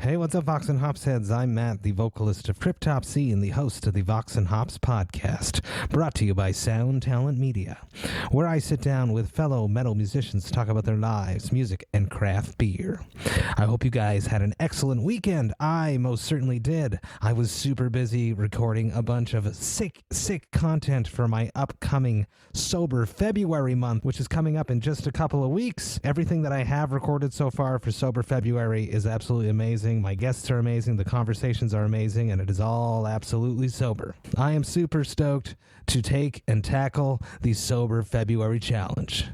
Hey, what's up, Vox and Hops heads? I'm Matt, the vocalist of Cryptopsy and the host of the Vox and Hops podcast, brought to you by Sound Talent Media, where I sit down with fellow metal musicians to talk about their lives, music, and craft beer. I hope you guys had an excellent weekend. I most certainly did. I was super busy recording a bunch of sick content for my upcoming Sober February month, which is coming up in just a couple of weeks. Everything that I have recorded so far for Sober February is absolutely amazing. My guests are amazing, the conversations are amazing, and it is all absolutely sober. I am super stoked to take and tackle the Sober February Challenge.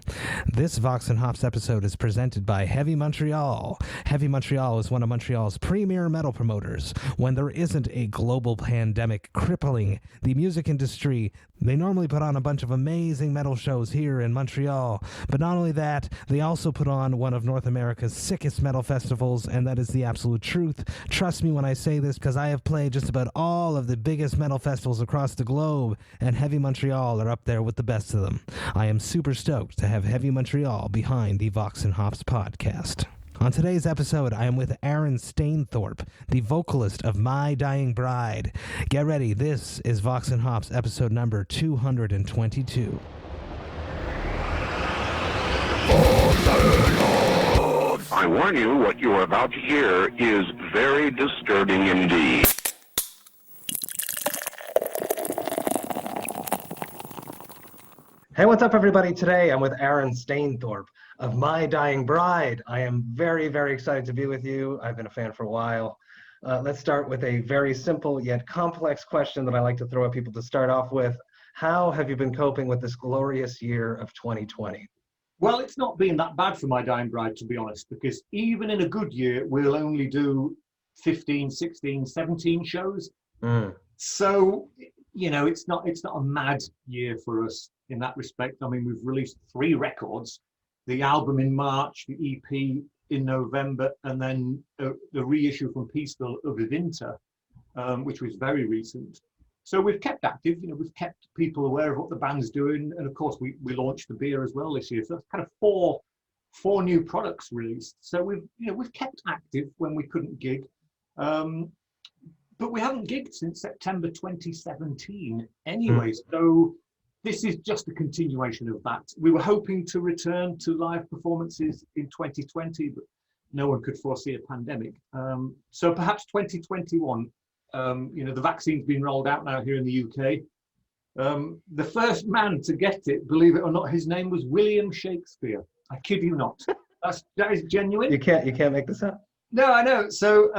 This Vox and Hops episode is presented by Heavy Montreal. Heavy Montreal is one of Montreal's premier metal promoters. When there isn't a global pandemic crippling the music industry, they normally put on a bunch of amazing metal shows here in Montreal. But not only that, they also put on one of North America's sickest metal festivals, and that is the absolute truth. Trust me when I say this, because I have played just about all of the biggest metal festivals across the globe, and Heavy Montreal are up there with the best of them. I am super stoked to have Heavy Montreal behind the Vox and Hops podcast. On today's episode, I am with Aaron Stainthorpe, the vocalist of My Dying Bride. Get ready, this is Vox and Hops episode number 222. I warn you, what you are about to hear is very disturbing indeed. Hey, what's up, everybody? Today, I'm with Aaron Stainthorpe of My Dying Bride. I am very, very excited to be with you. I've been a fan for a while. Let's start with a very simple yet complex question that I like to throw at people to start off with. How have you been coping with this glorious year of 2020? Well, it's not been that bad for My Dying Bride, to be honest, because even in a good year, we'll only do 15, 16, 17 shows. So, you know, it's not a mad year for us in that respect. I mean, we've released 3 records, the album in March, the EP in November, and then the reissue from Peaceville of the Winter, which was very recent. So we've kept active, you know, we've kept people aware of what the band's doing. And of course, we launched the beer as well this year. So that's kind of four new products released. So we've kept active when we couldn't gig. But we haven't gigged since September 2017 anyway. So this is just a continuation of that. We were hoping to return to live performances in 2020, but no one could foresee a pandemic. So perhaps 2021. The vaccine's been rolled out now here in the UK. The first man to get it, believe it or not, his name was William Shakespeare. I kid you not. That is genuine. You can't make this up. No, I know. So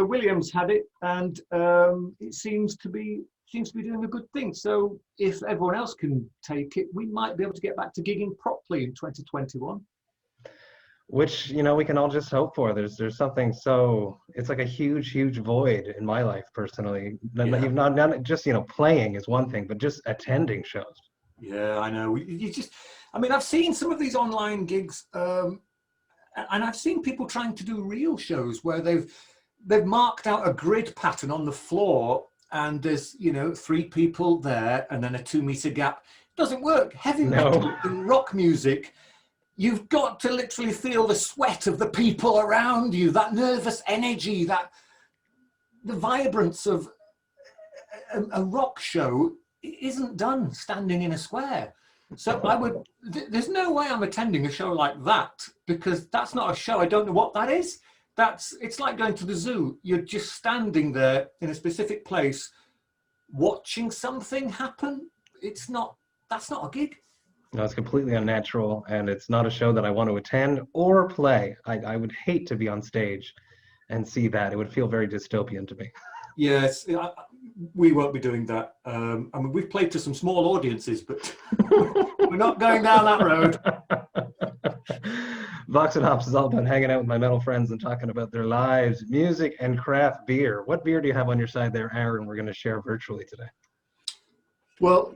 William's had it, and it seems to be doing a good thing. So if everyone else can take it, we might be able to get back to gigging properly in 2021. Which, you know, we can all just hope for. There's something so, it's like a huge void in my life personally. Yeah. Not just, you know, playing is one thing, but just attending shows. Yeah, I know. I've seen some of these online gigs, and I've seen people trying to do real shows where they've marked out a grid pattern on the floor, and there's, you know, 3 people there and then a 2-meter gap. It doesn't work. Heavy metal and rock music, you've got to literally feel the sweat of the people around you, that nervous energy, the vibrance of a rock show isn't done standing in a square. So there's no way I'm attending a show like that, because that's not a show. I don't know what that is. It's like going to the zoo. You're just standing there in a specific place, watching something happen. That's not a gig. No, it's completely unnatural, and it's not a show that I want to attend or play. I would hate to be on stage and see that. It would feel very dystopian to me. Yes, we won't be doing that. We've played to some small audiences, but we're not going down that road. Vox and Hops is all about hanging out with my metal friends and talking about their lives, music, and craft beer. What beer do you have on your side there, Aaron, we're going to share virtually today? Well,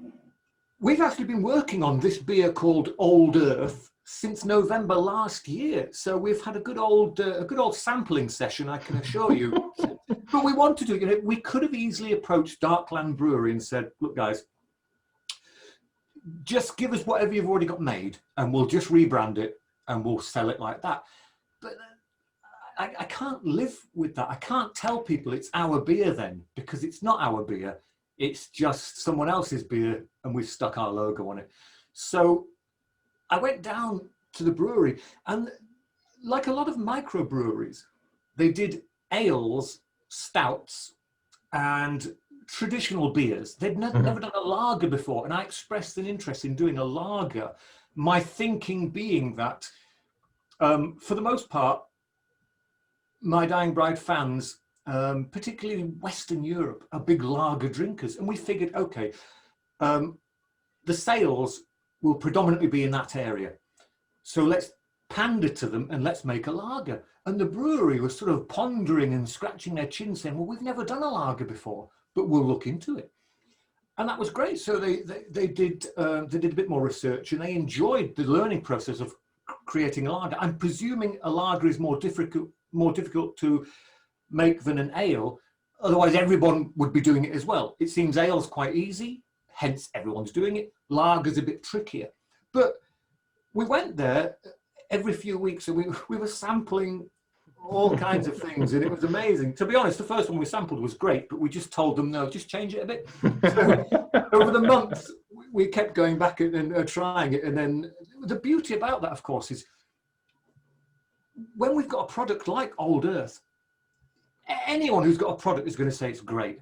we've actually been working on this beer called Old Earth since November last year. So we've had a good old sampling session, I can assure you. But we wanted to, you know, we could have easily approached Darkland Brewery and said, look, guys, just give us whatever you've already got made and we'll just rebrand it and we'll sell it like that. But I can't live with that. I can't tell people it's our beer then, because it's not our beer. It's just someone else's beer, and we've stuck our logo on it. So I went down to the brewery, and like a lot of microbreweries, they did ales, stouts, and traditional beers. They'd never done a lager before, and I expressed an interest in doing a lager. My thinking being that, for the most part, my Dying Bride fans, particularly in Western Europe, are big lager drinkers. And we figured, okay, the sales will predominantly be in that area. So let's pander to them and let's make a lager. And the brewery was sort of pondering and scratching their chin saying, well, we've never done a lager before, but we'll look into it. And that was great. So they did a bit more research, and they enjoyed the learning process of creating a lager. I'm presuming a lager is more difficult to make than an ale. Otherwise, everyone would be doing it as well. It seems ale's quite easy, hence everyone's doing it. Lager's a bit trickier. But we went there every few weeks, and we were sampling all kinds of things, and it was amazing. To be honest, the first one we sampled was great, but we just told them, no, just change it a bit. So over the months, we kept going back and trying it. And then the beauty about that, of course, is when we've got a product like Old Earth, anyone who's got a product is going to say it's great.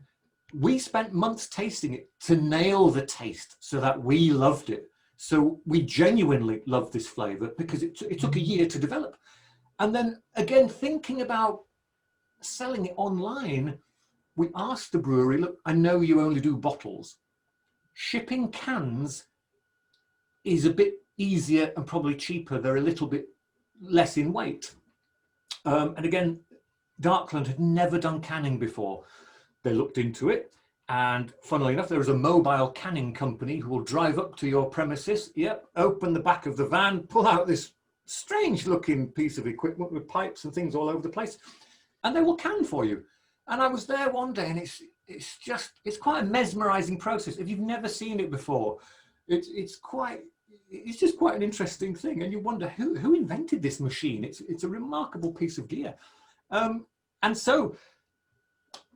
We spent months tasting it to nail the taste so that we loved it. So we genuinely loved this flavor because it took a year to develop. And then again, thinking about selling it online, we asked the brewery, look, I know you only do bottles. Shipping cans is a bit easier and probably cheaper. They're a little bit less in weight. And again, Darkland had never done canning before. They looked into it, and funnily enough, there is a mobile canning company who will drive up to your premises, open the back of the van, pull out this strange looking piece of equipment with pipes and things all over the place, and they will can for you. And I was there one day, and it's quite a mesmerizing process. If you've never seen it before, it's just quite an interesting thing, and you wonder who invented this machine. It's a remarkable piece of gear. And so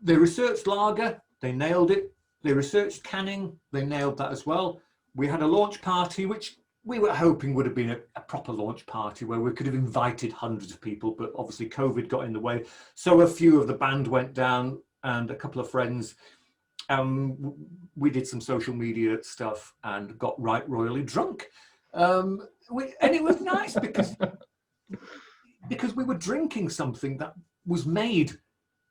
they researched lager, they nailed it. They researched canning, they nailed that as well. We had a launch party, which we were hoping would have been a proper launch party where we could have invited hundreds of people, but obviously COVID got in the way. So a few of the band went down, and a couple of friends. We did some social media stuff and got royally drunk. And it was nice because we were drinking something that was made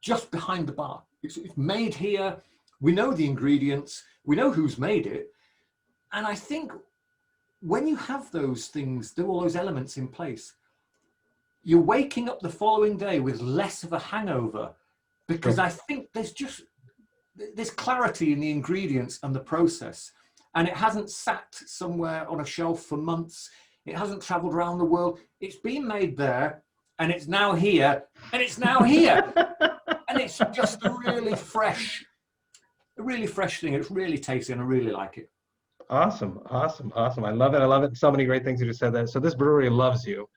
just behind the bar. It's made here. We know the ingredients. We know who's made it. And I think when you have those things, all those elements in place, you're waking up the following day with less of a hangover, because I think there's clarity in the ingredients and the process, and it hasn't sat somewhere on a shelf for months. It hasn't traveled around the world. It's been made there, and it's now here, and it's now here. And it's just a really fresh thing. It's really tasty, and I really like it. Awesome. I love it. So many great things you just said there. So this brewery loves you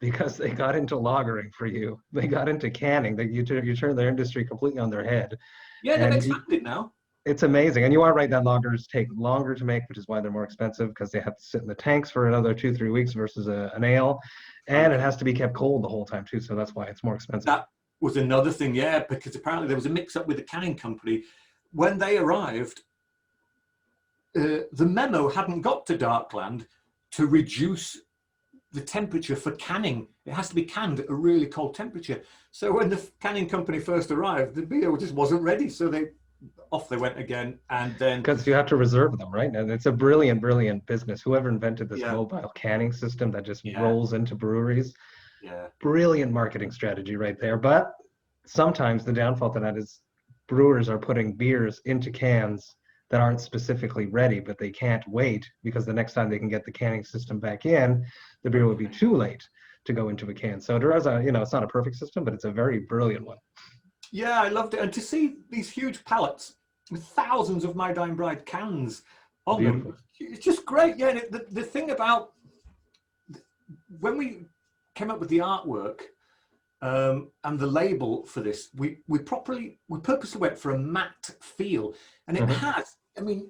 because they got into lagering for you. They got into canning. You turned their industry completely on their head. Yeah, they've expanded now. It's amazing. And you are right that lagers take longer to make, which is why they're more expensive, because they have to sit in the tanks for another 2-3 weeks versus an ale. And it has to be kept cold the whole time too. So that's why it's more expensive. That was another thing, yeah, because apparently there was a mix up with the canning company. When they arrived, the memo hadn't got to Darkland to reduce the temperature for canning. It has to be canned at a really cold temperature. So when the canning company first arrived, the beer just wasn't ready. So off they went again. And then, because you have to reserve them, right? And it's a brilliant business. Whoever invented this mobile canning system that just rolls into breweries. Yeah. Brilliant marketing strategy right there. But sometimes the downfall to that is brewers are putting beers into cans that aren't specifically ready, but they can't wait because the next time they can get the canning system back in, the beer will be too late to go into a can. So there is it's not a perfect system, but it's a very brilliant one. Yeah, I loved it. And to see these huge pallets with thousands of My Dying Bride cans on them, it's just great. Yeah, the thing about when we came up with the artwork, And the label for this, we purposely went for a matte feel, and it has. I mean,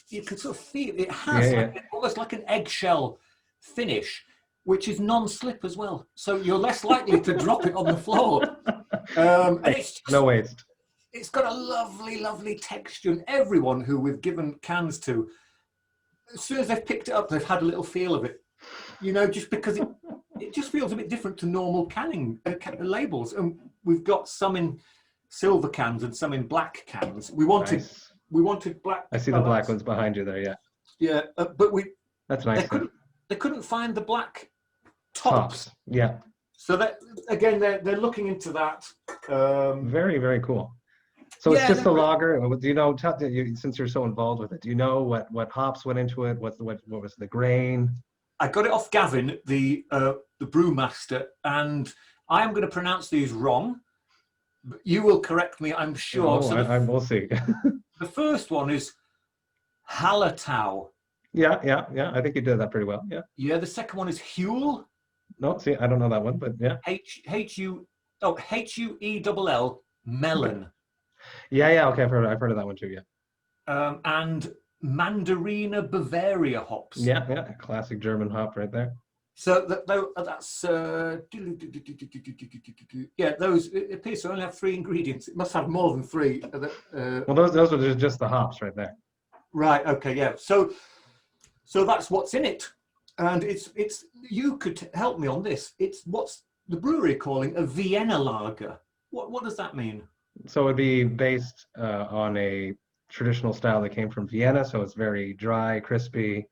you could sort of feel it has almost like an eggshell finish, which is non-slip as well. So you're less likely to drop it on the floor. And it's just, no waste. It's got a lovely, lovely texture, and everyone who we've given cans to, as soon as they've picked it up, they've had a little feel of it. You know, just because it just feels a bit different to normal canning labels. And we've got some in silver cans and some in black cans. We wanted black. I see the black ones behind you there. Yeah. Yeah, but that's nice. They couldn't find the black tops. Yeah. So that again, they're looking into that. Very, very cool. So it's just a lager. Do you know, since you're so involved with it, do you know what hops went into it? What was the grain? I got it off Gavin, the brewmaster, and I am going to pronounce these wrong. But you will correct me, I'm sure. We'll see. The first one is Hallertau. Yeah. I think you did that pretty well. Yeah. Yeah. The second one is Huel. No, see, I don't know that one, but yeah. Huell melon. Yeah. Okay, I've heard of that one too. Yeah. And Mandarina Bavaria hops. Yeah, classic German hop right there. So that's those. It appears to only have 3 ingredients. It must have more than 3. Well, those are just the hops right there. Right. Okay. Yeah. So that's what's in it, and it's. You could help me on this. It's what's the brewery calling a Vienna lager. What does that mean? So it'd be based on a traditional style that came from Vienna. So it's very dry, crispy,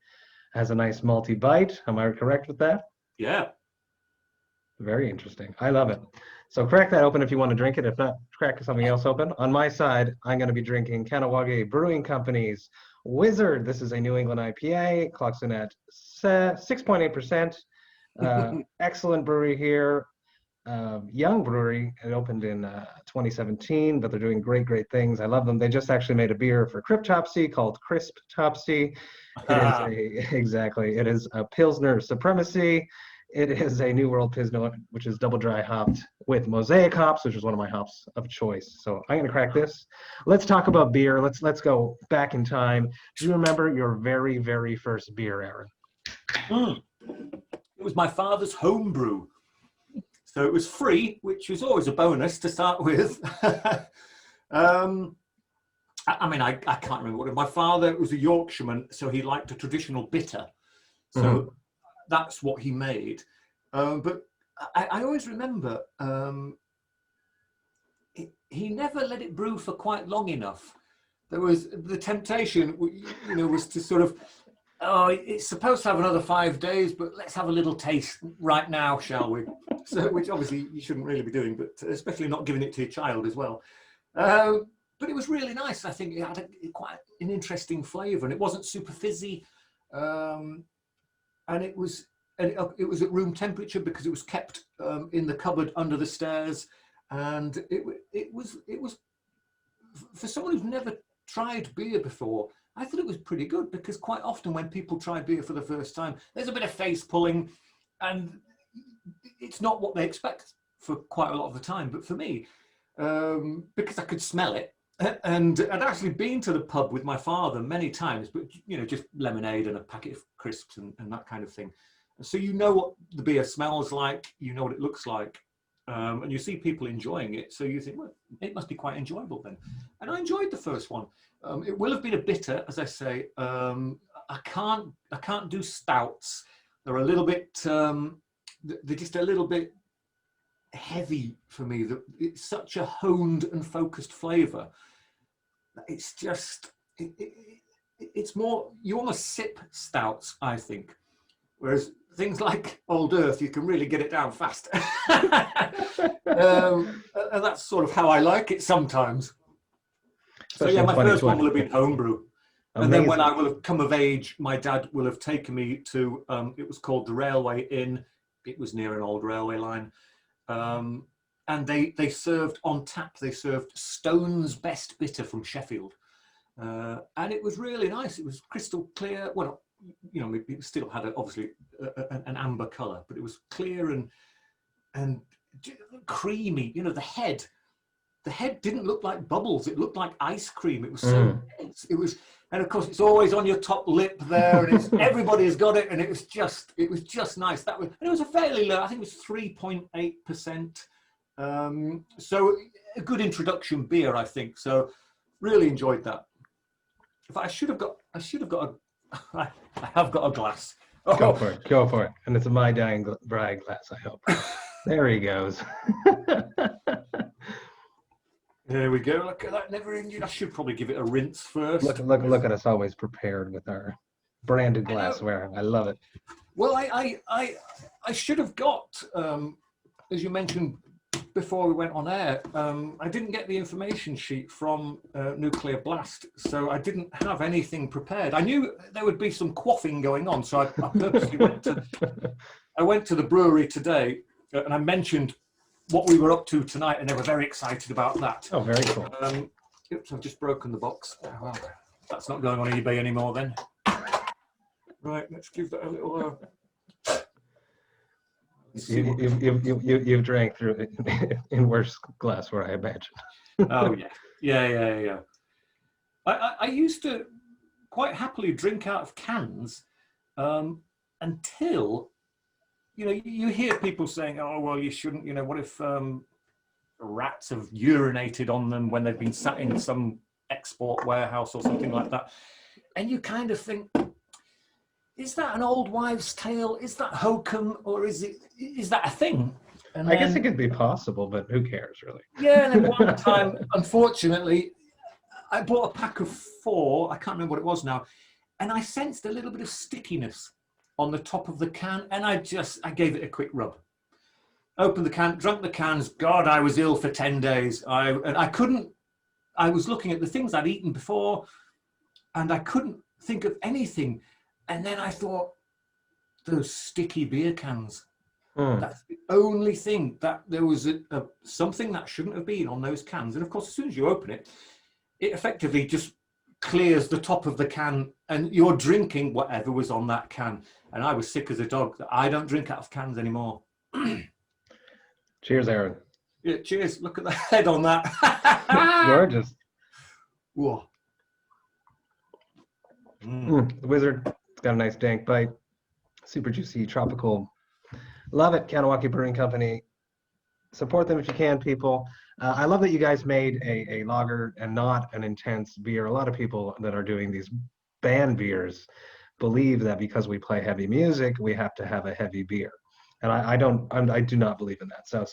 has a nice malty bite. Am I correct with that? Yeah. Very interesting. I love it. So crack that open if you want to drink it. If not, crack something else open. On my side, I'm going to be drinking Kahnawake Brewing Company's Wizard. This is a New England IPA. It clocks in at 6.8%. Excellent brewery here. Young brewery. It opened in 2017, but they're doing great things. I love them. They just actually made a beer for Cryptopsy called Crisp Topsy. It is a Pilsner Supremacy. It is a New World Pilsner, which is double dry hopped with Mosaic hops, which is one of my hops of choice. So I'm going to crack this. Let's talk about beer. Let's go back in time. Do you remember your very, very first beer, Aaron? It was my father's home brew. So it was free, which was always a bonus to start with. I mean, I can't remember what. My father was a Yorkshireman, so he liked a traditional bitter. So that's what he made. But I always remember he never let it brew for quite long enough. There was the temptation, was to sort of, it's supposed to have another 5 days, but let's have a little taste right now, shall we? So, which obviously you shouldn't really be doing, but especially not giving it to your child as well. But it was really nice. I think it had quite an interesting flavour, and it wasn't super fizzy. And it was at room temperature because it was kept in the cupboard under the stairs, and it was for someone who's never tried beer before. I thought it was pretty good, because quite often when people try beer for the first time, there's a bit of face pulling, and it's not what they expect for quite a lot of the time. But for me, because I could smell it, and I'd actually been to the pub with my father many times, but just lemonade and a packet of crisps and that kind of thing. So you know what the beer smells like, you know what it looks like, and you see people enjoying it. So you think, well, it must be quite enjoyable then. And I enjoyed the first one. It will have been a bitter, as I say. I can't do stouts. They're a little bit, they're just a little bit heavy for me. It's such a honed and focused flavour. It's just, it's more, you almost sip stouts, I think. Whereas things like Old Earth, you can really get it down fast. And that's sort of how I like it sometimes. Especially so yeah, my first one will have been homebrew. Amazing. And then when I will have come of age, my dad will have taken me to, it was called the Railway Inn. It was near an old railway line. And they served on tap, they served Stone's Best Bitter from Sheffield. And it was really nice. It was crystal clear. Well, it still had obviously an amber colour, but it was clear and creamy. You know, the head didn't look like bubbles. It looked like ice cream. It was so dense. It was, and of course, it's always on your top lip there, and everybody's got it, and it was just nice. And it was a fairly low. I think it was 3.8%. So a good introduction beer, I think. So really enjoyed that. If I have got a glass. Oh. Go for it. And it's a my dying bride glass, I hope. There he goes. There we go. Look at that. Never injured. I should probably give it a rinse first. Look at us, always prepared with our branded glassware. I love it. Well, I should have got, as you mentioned before we went on air, I didn't get the information sheet from Nuclear Blast, so I didn't have anything prepared. I knew there would be some quaffing going on, so I purposely went to the brewery today, and I mentioned what we were up to tonight, and they were very excited about that. Oh, very cool. Oops, I've just broken the box. Oh, well, that's not going on eBay anymore then. Right, let's give that a little... You've drank through it in worse glassware, I imagine. Oh, yeah. I used to quite happily drink out of cans until... You know, you hear people saying, "Oh, well, you shouldn't." You know, what if rats have urinated on them when they've been sat in some export warehouse or something like that? And you kind of think, is that an old wives' tale? Is that hokum, or is that a thing? And I guess it could be possible, but who cares, really? Yeah, and then one time, unfortunately, I bought a pack of 4. I can't remember what it was now, and I sensed a little bit of stickiness on the top of the can, and I gave it a quick rub. Opened the can, drank the cans. God, I was ill for 10 days. I was looking at the things I'd eaten before, and I couldn't think of anything. And then I thought, those sticky beer cans. That's the only thing, that there was something that shouldn't have been on those cans. And of course, as soon as you open it, it effectively just clears the top of the can, and you're drinking whatever was on that can. And I was sick as a dog. I don't drink out of cans anymore. Cheers, Aaron. Yeah, cheers. Look at the head on that. Gorgeous. Whoa. The Wizard. It's got a nice dank bite. Super juicy, tropical. Love it. Kahnawake Brewing Company. Support them if you can, people. I love that you guys made a lager and not an intense beer. A lot of people that are doing these band beers believe that because we play heavy music, we have to have a heavy beer. And I do not believe in that. So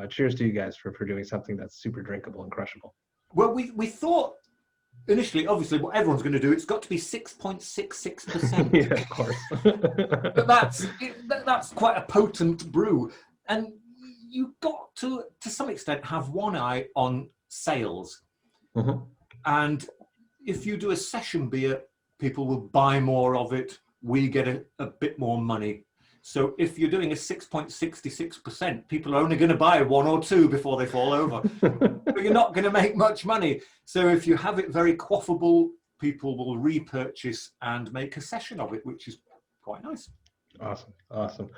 cheers to you guys for doing something that's super drinkable and crushable. Well, we thought initially, obviously, what everyone's going to do, it's got to be 6.66%. Yeah, of course. But that's quite a potent brew. And you got to some extent have one eye on sales. Mm-hmm. And if you do a session beer, people will buy more of it. We get a bit more money. So if you're doing a 6.66%, people are only going to buy 1 or 2 before they fall over. But you're not going to make much money. So if you have it very quaffable, people will repurchase and make a session of it, which is quite nice. Awesome.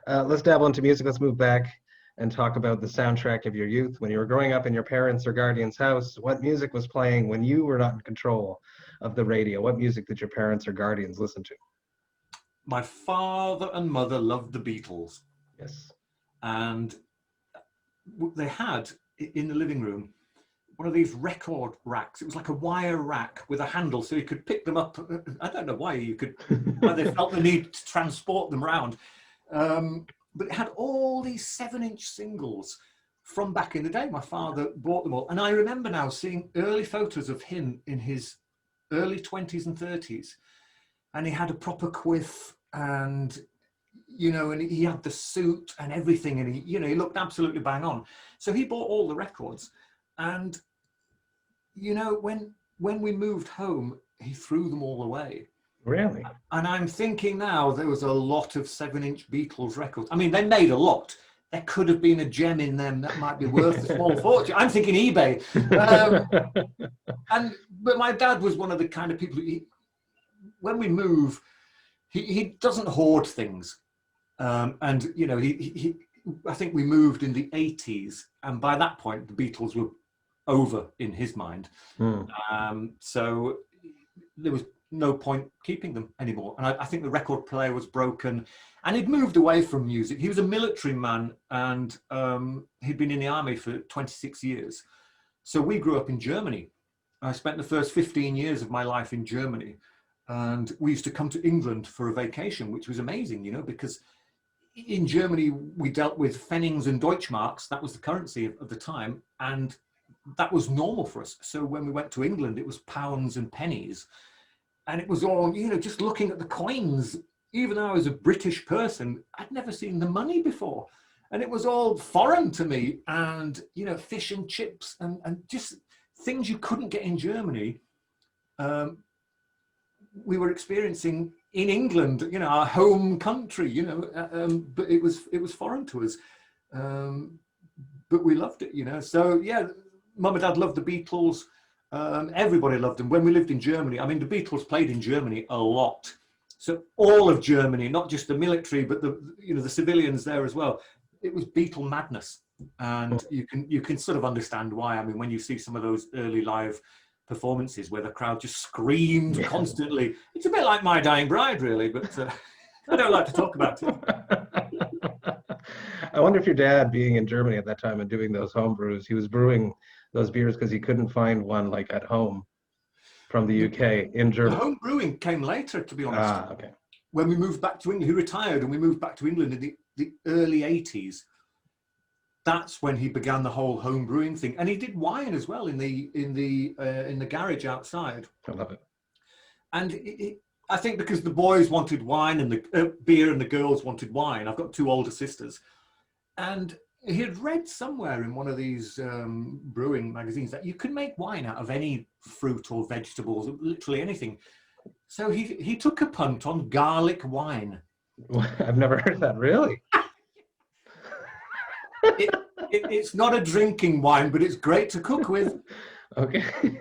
Let's dabble into music. Let's move back and talk about the soundtrack of your youth. When you were growing up in your parents' or guardian's house, what music was playing when you were not in control of the radio? What music did your parents or guardians listen to? My father and mother loved the Beatles. Yes. And they had, in the living room, one of these record racks. It was like a wire rack with a handle, so you could pick them up. I don't know why they felt the need to transport them around. But it had all these 7-inch singles from back in the day. My father bought them all. And I remember now seeing early photos of him in his early 20s and 30s. And he had a proper quiff, and, and he had the suit and everything. And he looked absolutely bang on. So he bought all the records. And, when we moved home, he threw them all away. Really? And I'm thinking now there was a lot of 7-inch Beatles records. I mean, they made a lot. There could have been a gem in them that might be worth a small fortune. I'm thinking eBay. But my dad was one of the kind of people who, when we move, he doesn't hoard things. I think we moved in the 80s, and by that point the Beatles were over in his mind. So there was no point keeping them anymore. And I think the record player was broken, and he'd moved away from music. He was a military man, and he'd been in the army for 26 years. So we grew up in Germany. I spent the first 15 years of my life in Germany, and we used to come to England for a vacation, which was amazing, you know, because in Germany we dealt with Pfennigs and Deutschmarks. That was the currency of the time, and that was normal for us. So when we went to England, it was pounds and pennies, and it was all, you know, just looking at the coins. Even though I was a British person, I'd never seen the money before, and it was all foreign to me. And, you know, fish and chips and just things you couldn't get in Germany, we were experiencing in England, you know, our home country, you know, but it was foreign to us, but we loved it, you know. So yeah, Mum and Dad loved the Beatles. Everybody loved them. When we lived in Germany, I mean, the Beatles played in Germany a lot. So all of Germany, not just the military, but the civilians there as well. It was Beatle madness, and you can sort of understand why. I mean, when you see some of those early live performances where the crowd just screamed constantly, it's a bit like My Dying Bride, really. But I don't like to talk about it. I wonder if your dad, being in Germany at that time and doing those home brews, he was brewing those beers because he couldn't find one like at home from the UK in Germany. The home brewing came later, to be honest. Okay. When we moved back to England, he retired, and we moved back to England in the early 80s. That's when he began the whole home brewing thing, and he did wine as well in the garage outside. I love it. And I think because the boys wanted wine and the beer, and the girls wanted wine. I've got two older sisters, and he had read somewhere in one of these brewing magazines that you could make wine out of any fruit or vegetables, literally anything. So he took a punt on garlic wine. I've never heard that, really. It's not a drinking wine, but it's great to cook with. Okay.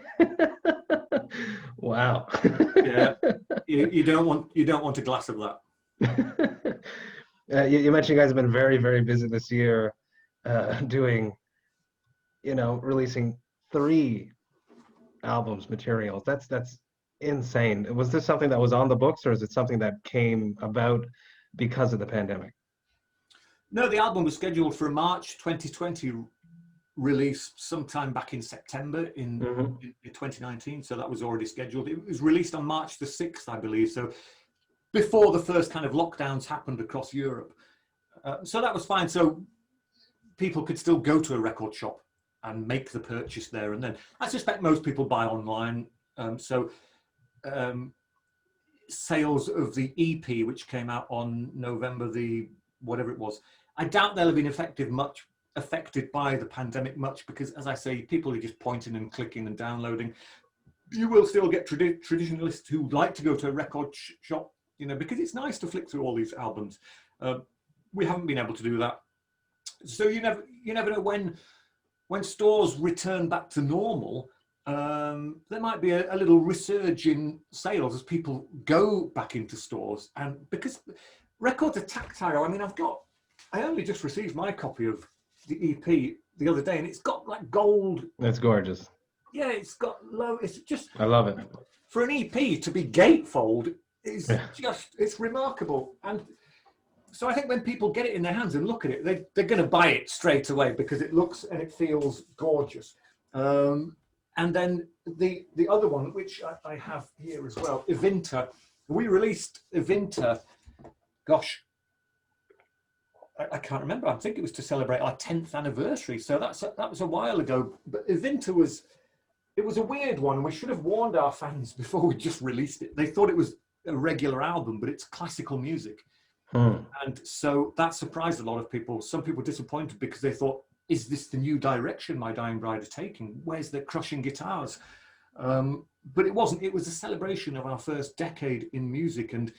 Wow. Yeah, you don't want a glass of that. You mentioned you guys have been very, very busy this year, doing, you know, releasing 3 albums, materials. That's insane. Was this something that was on the books, or is it something that came about because of the pandemic? No, the album was scheduled for a March 2020 release sometime back in September in 2019. So that was already scheduled. It was released on March the 6th, I believe. So before the first kind of lockdowns happened across Europe. So that was fine. So people could still go to a record shop and make the purchase there. And then I suspect most people buy online. Sales of the EP, which came out on November the whatever it was, I doubt they'll have been affected by the pandemic much, because, as I say, people are just pointing and clicking and downloading. You will still get traditionalists who like to go to a record shop, you know, because it's nice to flick through all these albums. We haven't been able to do that, so you never know when stores return back to normal. There might be a little resurge in sales as people go back into stores, and because records are tactile. I mean, I only just received my copy of the EP the other day, and it's got like gold. That's gorgeous. Yeah, it's got low. It's just. I love it. For an EP to be gatefold is it's remarkable. And so I think when people get it in their hands and look at it, they're going to buy it straight away because it looks and it feels gorgeous. And then the other one, which I have here as well, Evinter. We released Evinter. Gosh, I can't remember. I think it was to celebrate our 10th anniversary. So that was a while ago. But Evinter was a weird one. We should have warned our fans before we just released it. They thought it was a regular album, but it's classical music. And so that surprised a lot of people. Some people disappointed because they thought, is this the new direction My Dying Bride is taking? Where's the crushing guitars? But it wasn't. It was a celebration of our first decade in music. And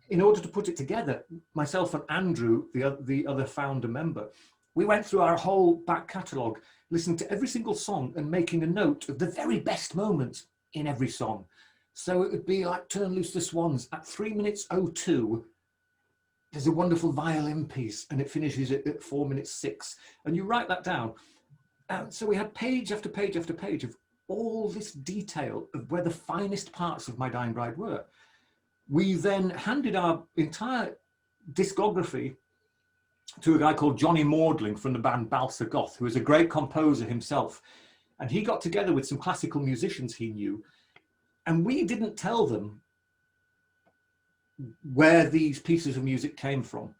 in order to put it together, myself and Andrew, the other founder member, we went through our whole back catalogue, listening to every single song and making a note of the very best moments in every song. So it would be like Turn Loose the Swans at 3 minutes 02. there's a wonderful violin piece and it finishes at 4 minutes 6. And you write that down. So we had page after page after page of all this detail of where the finest parts of My Dying Bride were. We then handed our entire discography to a guy called Johnny Maudling from the band Balsa Goth, who is a great composer himself. And he got together with some classical musicians he knew. And we didn't tell them where these pieces of music came from.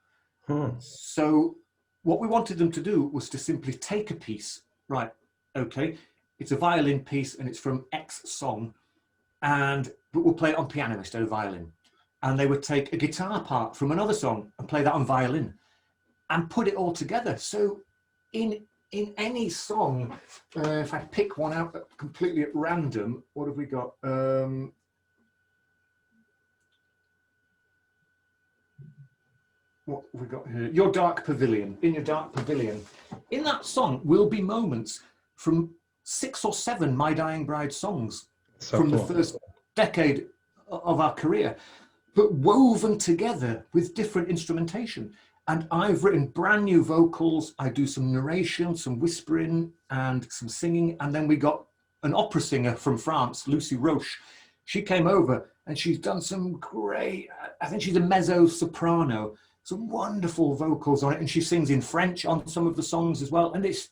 So what we wanted them to do was to simply take a piece, right, okay, it's a violin piece and it's from X song, but we'll play it on piano instead of violin. And they would take a guitar part from another song and play that on violin and put it all together. So in any song, if I pick one out completely at random, what have we got? What have we got here? Your Dark Pavilion. In Your Dark Pavilion. In that song will be moments from 6 or 7 My Dying Bride songs from the first decade of our career, but woven together with different instrumentation. And I've written brand new vocals. I do some narration, some whispering and some singing. And then we got an opera singer from France, Lucy Roche. She came over and she's done some great, I think she's a mezzo soprano, some wonderful vocals on it. And she sings in French on some of the songs as well. And it's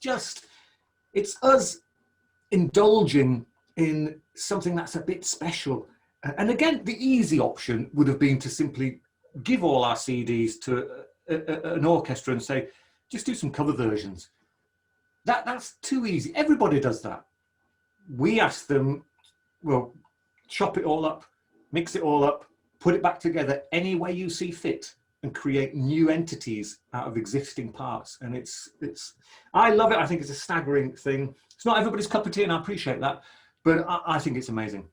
us indulging in something that's a bit special. And again, the easy option would have been to simply give all our CDs to an orchestra and say, just do some cover versions. That's too easy. Everybody does that. We asked them, well, chop it all up, mix it all up, put it back together any way you see fit, and create new entities out of existing parts. And I love it. I think it's a staggering thing. It's not everybody's cup of tea, and I appreciate that, but I think it's amazing.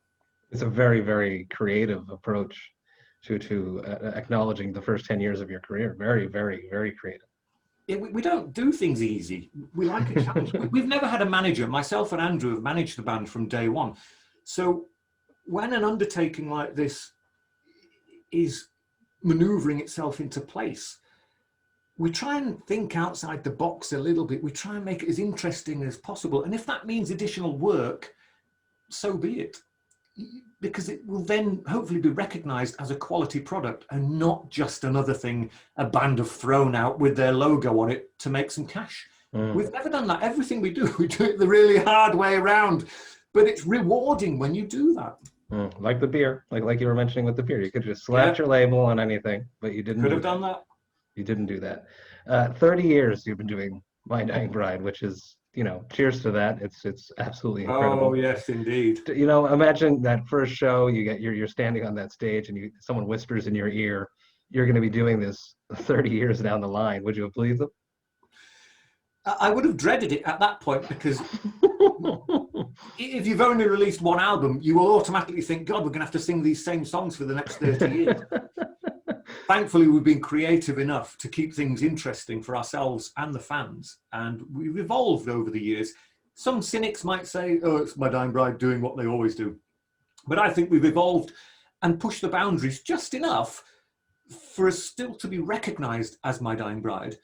It's a very, very creative approach to acknowledging the first 10 years of your career. Very, very, very creative. Yeah, we don't do things easy. We like a challenge. We've never had a manager. Myself and Andrew have managed the band from day one. So when an undertaking like this is maneuvering itself into place, we try and think outside the box a little bit. We try and make it as interesting as possible. And if that means additional work, so be it. Because it will then hopefully be recognized as a quality product and not just another thing a band have thrown out with their logo on it to make some cash. We've never done that. Everything we do it the really hard way around, but it's rewarding when you do that. Like the beer, like you were mentioning with the beer, you could just slap your label on anything, but you didn't. Could have done that. You didn't do that. 30 years you've been doing My Dying Bride, which is, cheers to that. It's absolutely incredible. Oh yes, indeed. Imagine that first show, you're standing on that stage and someone whispers in your ear, you're going to be doing this 30 years down the line. Would you have believed them? I would have dreaded it at that point, because if you've only released one album, you will automatically think, God, we're going to have to sing these same songs for the next 30 years. Thankfully, we've been creative enough to keep things interesting for ourselves and the fans, and we've evolved over the years. Some cynics might say, oh, it's My Dying Bride doing what they always do. But I think we've evolved and pushed the boundaries just enough for us still to be recognised as My Dying Bride,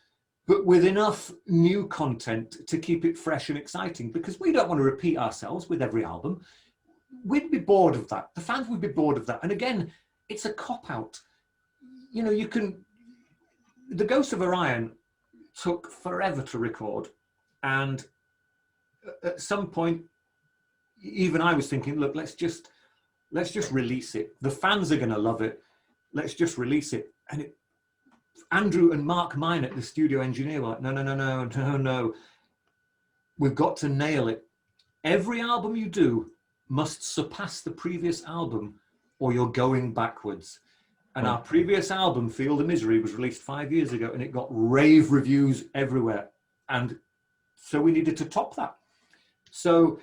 but with enough new content to keep it fresh and exciting, because we don't want to repeat ourselves with every album. We'd be bored of that. The fans would be bored of that. And again, it's a cop-out. The Ghost of Orion took forever to record, and at some point, even I was thinking, look, let's just release it. The fans are going to love it. Let's just release it. And Andrew and Mark Minot, the studio engineer, were like, no. We've got to nail it. Every album you do must surpass the previous album, or you're going backwards. And our previous album, Feel the Misery, was released 5 years ago, and it got rave reviews everywhere. And so we needed to top that. So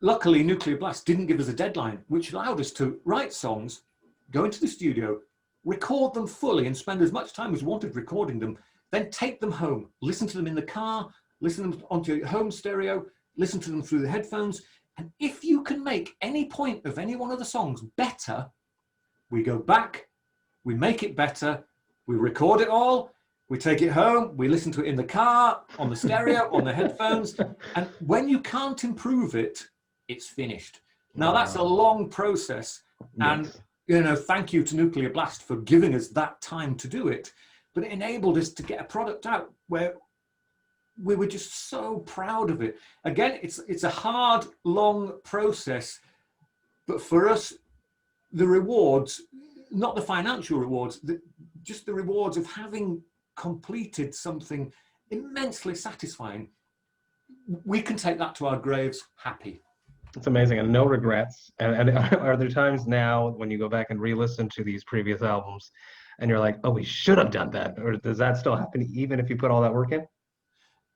luckily, Nuclear Blast didn't give us a deadline, which allowed us to write songs, go into the studio, record them fully, and spend as much time as we wanted recording them, then take them home, listen to them in the car, listen to them onto your home stereo, listen to them through the headphones. And if you can make any point of any one of the songs better, we go back, we make it better, We record it all, we take it home, we listen to it in the car, on the stereo, on the headphones. And when you can't improve it, it's finished. Now, that's a long process. And, thank you to Nuclear Blast for giving us that time to do it. But it enabled us to get a product out where we were just so proud of it. Again, it's a hard, long process. But for us, the rewards, not the financial rewards, just the rewards of having completed something immensely satisfying, we can take that to our graves happy. It's amazing, and no regrets. And are there times now when you go back and re-listen to these previous albums and you're like, oh, we should have done that? Or does that still happen even if you put all that work in?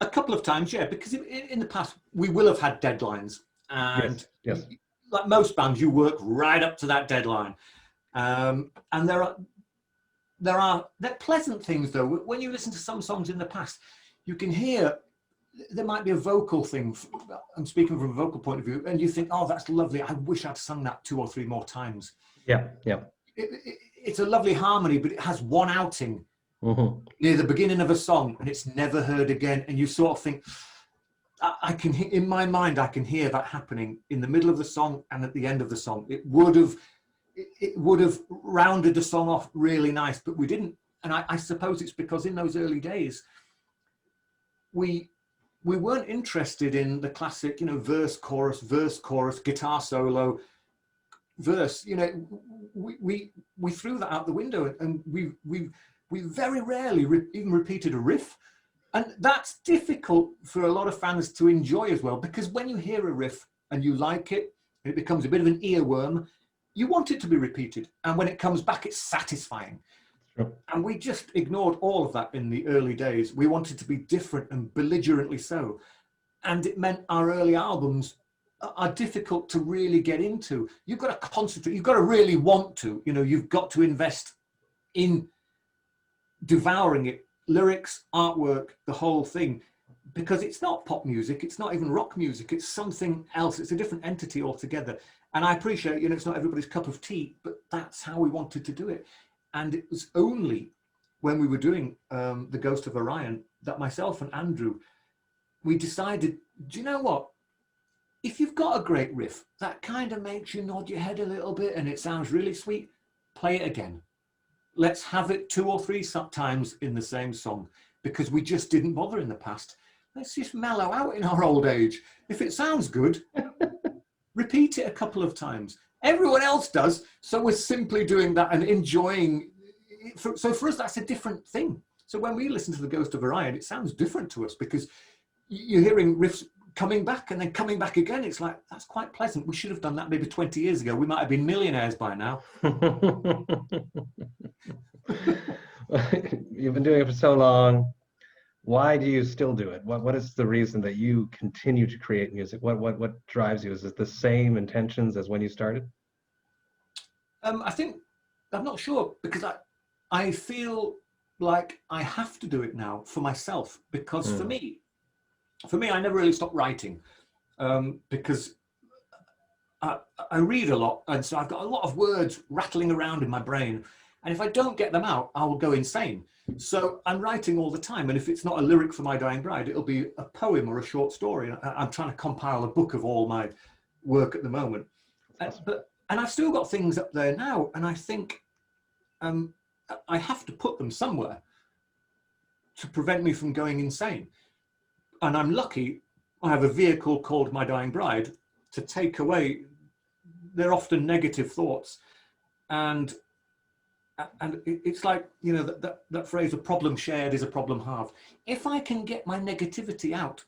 A couple of times, yeah, because in the past, we will have had deadlines. And yes. Like most bands, you work right up to that deadline. And they're pleasant things, though. When you listen to some songs in the past, you can hear there might be a vocal thing. I'm speaking from a vocal point of view, and you think, oh, that's lovely. I wish I'd sung that 2 or 3 more times. Yeah. It's a lovely harmony, but it has one outing near the beginning of a song, and it's never heard again. And you sort of think, I can, in my mind, I can hear that happening in the middle of the song and at the end of the song. It would have rounded the song off really nice, but we didn't. And I suppose it's because in those early days, we weren't interested in the classic, verse, chorus, guitar solo, verse. We threw that out the window, and we very rarely even repeated a riff. And that's difficult for a lot of fans to enjoy as well, because when you hear a riff and you like it, it becomes a bit of an earworm. You want it to be repeated. And when it comes back, it's satisfying. Sure. And we just ignored all of that in the early days. We wanted to be different, and belligerently so. And it meant our early albums are difficult to really get into. You've got to concentrate. You've got to really want to. You've got to invest in devouring it. Lyrics, artwork, the whole thing, because it's not pop music, it's not even rock music, it's something else, it's a different entity altogether. And I appreciate, it's not everybody's cup of tea, but that's how we wanted to do it. And it was only when we were doing The Ghost of Orion that myself and Andrew, we decided, do you know what? If you've got a great riff, that kind of makes you nod your head a little bit and it sounds really sweet, play it again. Let's have it 2 or 3 times in the same song, because we just didn't bother in the past. Let's just mellow out in our old age. If it sounds good, repeat it a couple of times. Everyone else does, so we're simply doing that and enjoying it. So for us, that's a different thing. So when we listen to The Ghost of Orion, it sounds different to us, because you're hearing riffs coming back and then coming back again. It's like, that's quite pleasant. We should have done that maybe 20 years ago. We might have been millionaires by now. You've been doing it for so long. Why do you still do it? What is the reason that you continue to create music? What drives you? Is it the same intentions as when you started? I think, I'm not sure, because I feel like I have to do it now for myself, because for me, I never really stopped writing, because I read a lot, and so I've got a lot of words rattling around in my brain, and if I don't get them out, I will go insane. So I'm writing all the time, and if it's not a lyric for My Dying Bride, it'll be a poem or a short story. I'm trying to compile a book of all my work at the moment. And I've still got things up there now, and I think I have to put them somewhere to prevent me from going insane. And I'm lucky I have a vehicle called My Dying Bride to take away, they're often negative thoughts. And it's like, that phrase, a problem shared is a problem halved. If I can get my negativity out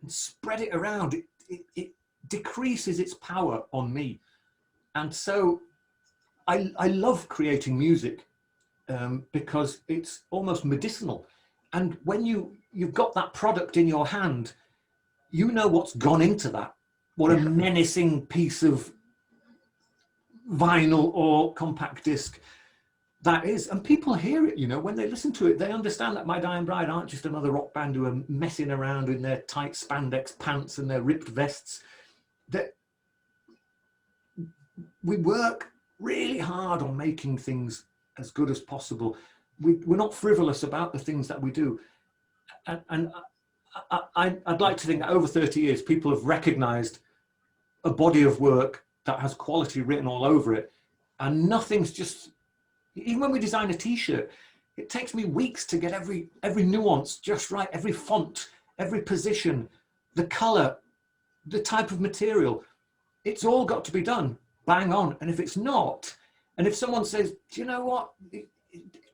and spread it around, it decreases its power on me. And so I love creating music because it's almost medicinal. And when you've got that product in your hand, you know what's gone into that. What a menacing piece of vinyl or compact disc that is. And people hear it, when they listen to it, they understand that My Dying Bride aren't just another rock band who are messing around in their tight spandex pants and their ripped vests. That we work really hard on making things as good as possible. we're not frivolous about the things that we do. And I'd like to think that over 30 years, people have recognized a body of work that has quality written all over it. And nothing's just, even when we design a t-shirt, it takes me weeks to get every nuance just right, every font, every position, the color, the type of material. It's all got to be done bang on. And if it's not, and if someone says, do you know what, it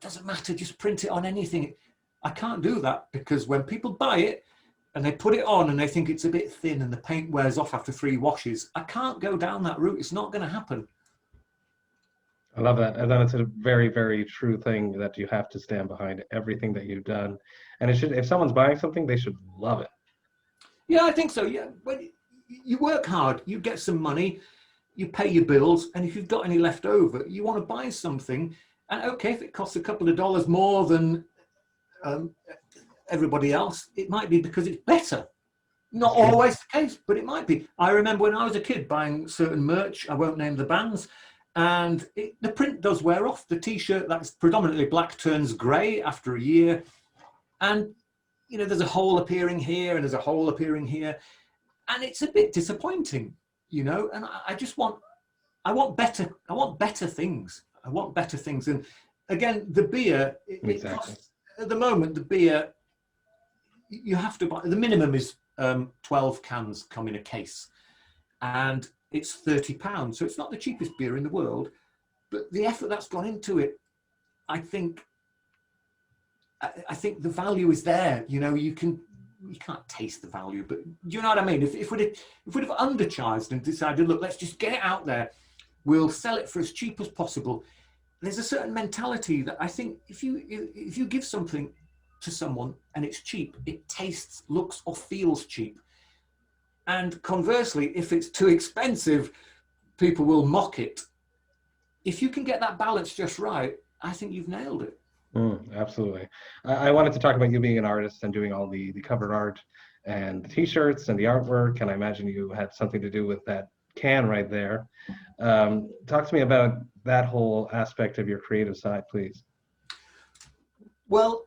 doesn't matter, just print it on anything. I can't do that, because when people buy it and they put it on and they think it's a bit thin and the paint wears off after 3 washes, I can't go down that route. It's not going to happen. I love that. And then it's a very, very true thing that you have to stand behind everything that you've done. And it should, if someone's buying something, they should love it. Yeah, I think so. Yeah, when you work hard, you get some money, you pay your bills, and if you've got any left over, you want to buy something. And okay, if it costs a couple of dollars more than everybody else, it might be because it's better. Not always the case, but it might be. I remember when I was a kid buying certain merch, I won't name the bands, and the print does wear off. The t-shirt that's predominantly black turns grey after a year, and you know, there's a hole appearing here and there's a hole appearing here, and it's a bit disappointing, you know. And I want better things. I want better things. And again, the beer, it costs, at the moment, the beer, you have to buy, the minimum is 12 cans come in a case, and it's £30. So it's not the cheapest beer in the world, but the effort that's gone into it, I think the value is there. You know, you can't taste the value, but you know what I mean? If we'd have undercharged and decided, look, let's just get it out there, we'll sell it for as cheap as possible. There's a certain mentality that I think if you give something to someone and it's cheap, it tastes, looks, or feels cheap. And conversely, if it's too expensive, people will mock it. If you can get that balance just right, I think you've nailed it. Absolutely. I wanted to talk about you being an artist and doing all the cover art and the t-shirts and the artwork, and I imagine you had something to do with that can right there. Talk to me about that whole aspect of your creative side, please. Well,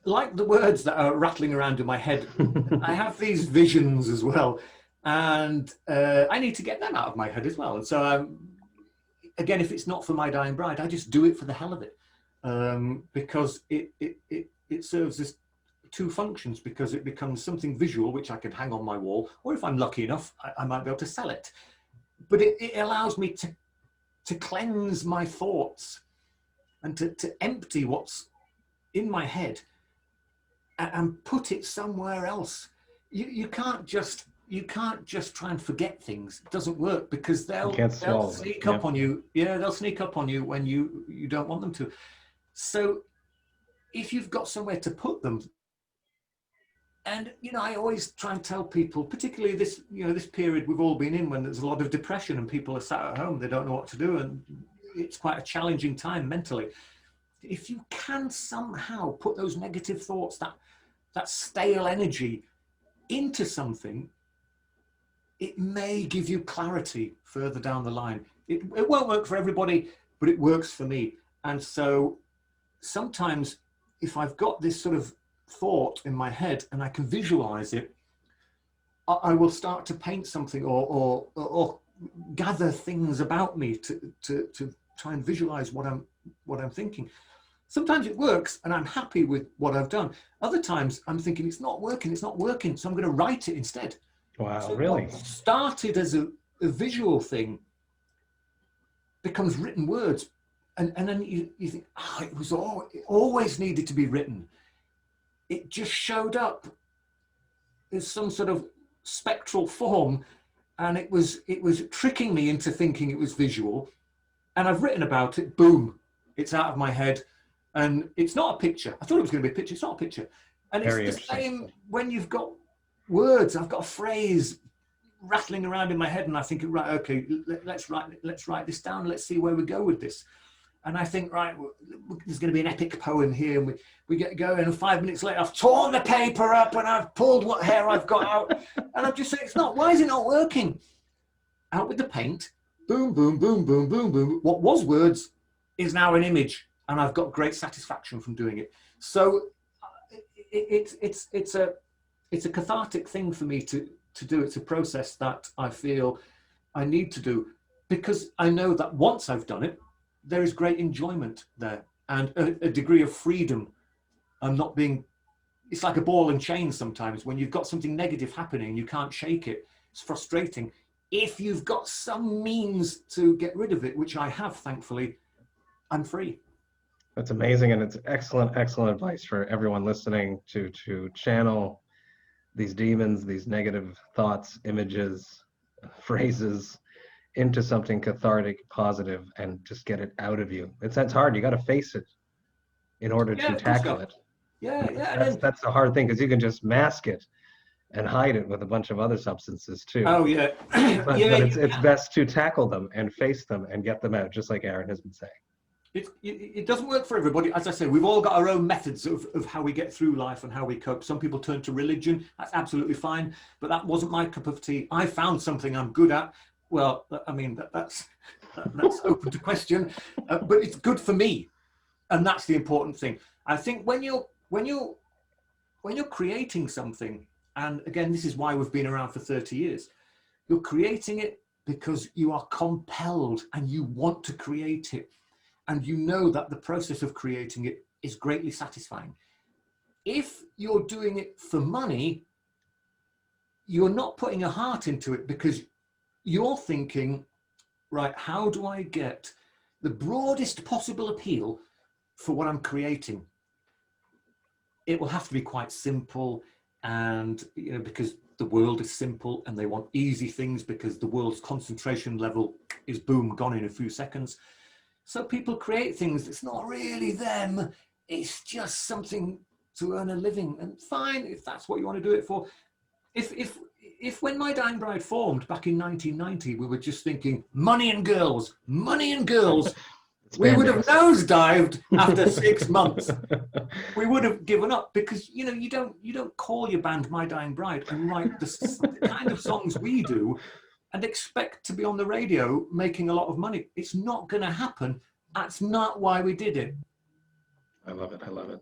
like the words that are rattling around in my head, I have these visions as well, and I need to get them out of my head as well. And so again, if it's not for my dying bride, I just do it for the hell of it, because it serves as 2 functions, because it becomes something visual which I can hang on my wall, or if I'm lucky enough, I might be able to sell it. But it allows me to cleanse my thoughts and to empty what's in my head and put it somewhere else. You can't just try and forget things. It doesn't work, because they'll sneak up on you. Yeah, they'll sneak up on you when you don't want them to. So if you've got somewhere to put them, and you know, I always try and tell people, particularly this period we've all been in, when there's a lot of depression and people are sat at home, they don't know what to do, and it's quite a challenging time mentally. If you can somehow put those negative thoughts, that stale energy into something, it may give you clarity further down the line. It won't work for everybody, but it works for me. And so sometimes if I've got this sort of thought in my head and I can visualize it, I will start to paint something or gather things about me to try and visualize what I'm thinking. Sometimes it works and I'm happy with what I've done. Other times I'm thinking it's not working, so I'm going to write it instead. Wow, so really? What started as a visual thing becomes written words. And then you think, it always needed to be written. It just showed up as some sort of spectral form, and it was tricking me into thinking it was visual. And I've written about it, boom, it's out of my head. And it's not a picture. I thought it was going to be a picture. It's not a picture. And it's the same when you've got words. I've got a phrase rattling around in my head, and I think, right, okay, let's write this down. Let's see where we go with this. And I think, right, there's going to be an epic poem here. And we get going, and 5 minutes later, I've torn the paper up and I've pulled what hair I've got out. And I'm just saying, why is it not working? Out with the paint. Boom, boom, boom, boom, boom, boom. What was words is now an image. and I've got great satisfaction from doing it. So it's a cathartic thing for me to do. It's a process that I feel I need to do, because I know that once I've done it, there is great enjoyment there and a degree of freedom. I'm not being, it's like a ball and chain sometimes. When you've got something negative happening, you can't shake it. It's frustrating. If you've got some means to get rid of it, which I have, thankfully, I'm free. That's amazing, and it's excellent advice for everyone listening to channel these demons, these negative thoughts, images, phrases into something cathartic, positive, and just get it out of you. That's hard. You got to face it in order to tackle it. Yeah. That's the hard thing, because you can just mask it and hide it with a bunch of other substances too. Oh yeah. But it's best to tackle them and face them and get them out, just like Aaron has been saying. It doesn't work for everybody. As I say, we've all got our own methods of how we get through life and how we cope. Some people turn to religion. That's absolutely fine. But that wasn't my cup of tea. I found something I'm good at. Well, I mean, that's open to question. But it's good for me. And that's the important thing. I think when you're creating something, and again, this is why we've been around for 30 years, you're creating it because you are compelled and you want to create it. And you know that the process of creating it is greatly satisfying. If you're doing it for money, you're not putting a heart into it, because you're thinking, right, how do I get the broadest possible appeal for what I'm creating? It will have to be quite simple, and because the world is simple and they want easy things, because the world's concentration level is boom, gone in a few seconds. So people create things that's not really them. It's just something to earn a living, and fine if that's what you want to do it for. If when My Dying Bride formed back in 1990, we were just thinking money and girls, we would have nosedived after 6 months. We would have given up, because you don't call your band My Dying Bride and write the kind of songs we do and expect to be on the radio making a lot of money. It's not going to happen. That's not why we did it. I love it.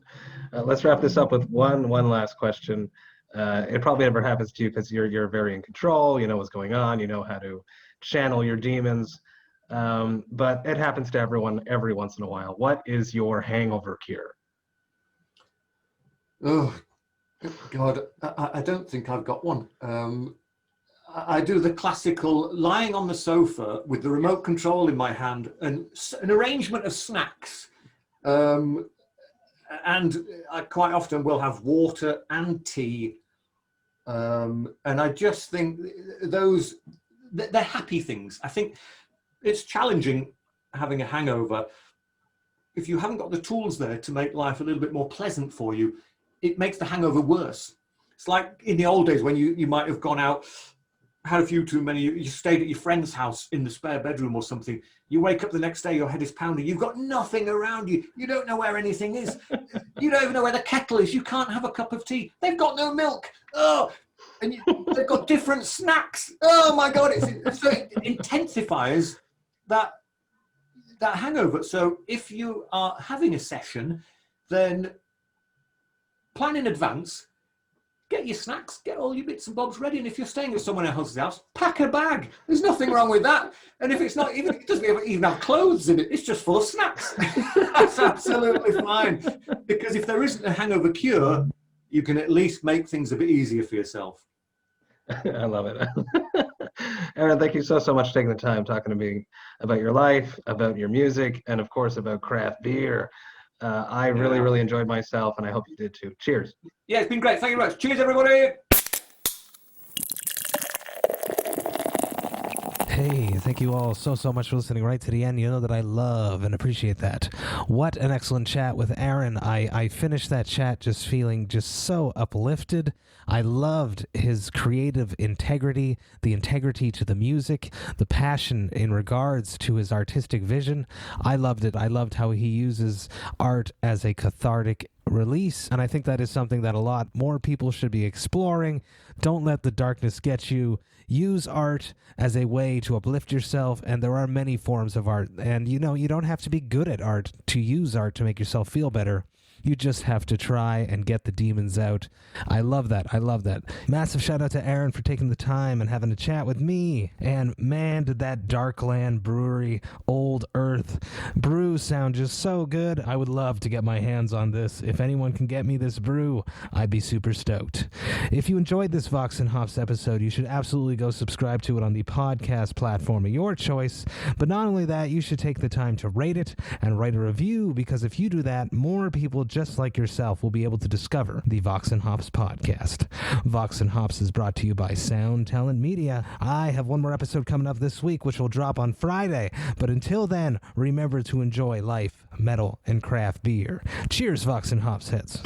Let's wrap this up with one last question. It probably never happens to you because you're very in control. You know what's going on. You know how to channel your demons. But it happens to everyone every once in a while. What is your hangover cure? Oh, God, I don't think I've got one. I do the classical lying on the sofa with the remote control in my hand and an arrangement of snacks. And I quite often will have water and tea. And I just think they're happy things. I think it's challenging having a hangover. If you haven't got the tools there to make life a little bit more pleasant for you, it makes the hangover worse. It's like in the old days when you might have gone out, had a few too many, you stayed at your friend's house in the spare bedroom or something. You wake up the next day, your head is pounding. You've got nothing around you. You don't know where anything is. You don't even know where the kettle is. You can't have a cup of tea. They've got no milk. Oh, and they've got different snacks. Oh my God. So it intensifies that hangover. So if you are having a session, then plan in advance. Get your snacks, get all your bits and bobs ready. And if you're staying at someone else's house, pack a bag. There's nothing wrong with that. And if it's not, it doesn't even have clothes in it. It's just full of snacks. That's absolutely fine. Because if there isn't a hangover cure, you can at least make things a bit easier for yourself. I love it. Aaron, thank you so much for taking the time talking to me about your life, about your music, and of course about craft beer. I really enjoyed myself, and I hope you did too. Cheers. Yeah, it's been great. Thank you very much. Cheers, everybody. Hey, thank you all so much for listening right to the end. You know that I love and appreciate that. What an excellent chat with Aaron. I finished that chat just feeling just so uplifted. I loved his creative integrity, the integrity to the music, the passion in regards to his artistic vision. I loved it. I loved how he uses art as a cathartic release, and I think that is something that a lot more people should be exploring. Don't let the darkness get you. Use art as a way to uplift yourself, and there are many forms of art, and you don't have to be good at art to use art to make yourself feel better. You just have to try and get the demons out. I love that. I love that. Massive shout out to Aaron for taking the time and having a chat with me. And man, did that Darkland Brewery Old Earth brew sound just so good. I would love to get my hands on this. If anyone can get me this brew, I'd be super stoked. If you enjoyed this Vox and Hops episode, you should absolutely go subscribe to it on the podcast platform of your choice. But not only that, you should take the time to rate it and write a review, because if you do that, more people just like yourself will be able to discover the Vox and Hops podcast. Vox and Hops is brought to you by Sound Talent Media. I have one more episode coming up this week, which will drop on Friday. But until then, remember to enjoy life, metal, and craft beer. Cheers, Vox and Hops heads.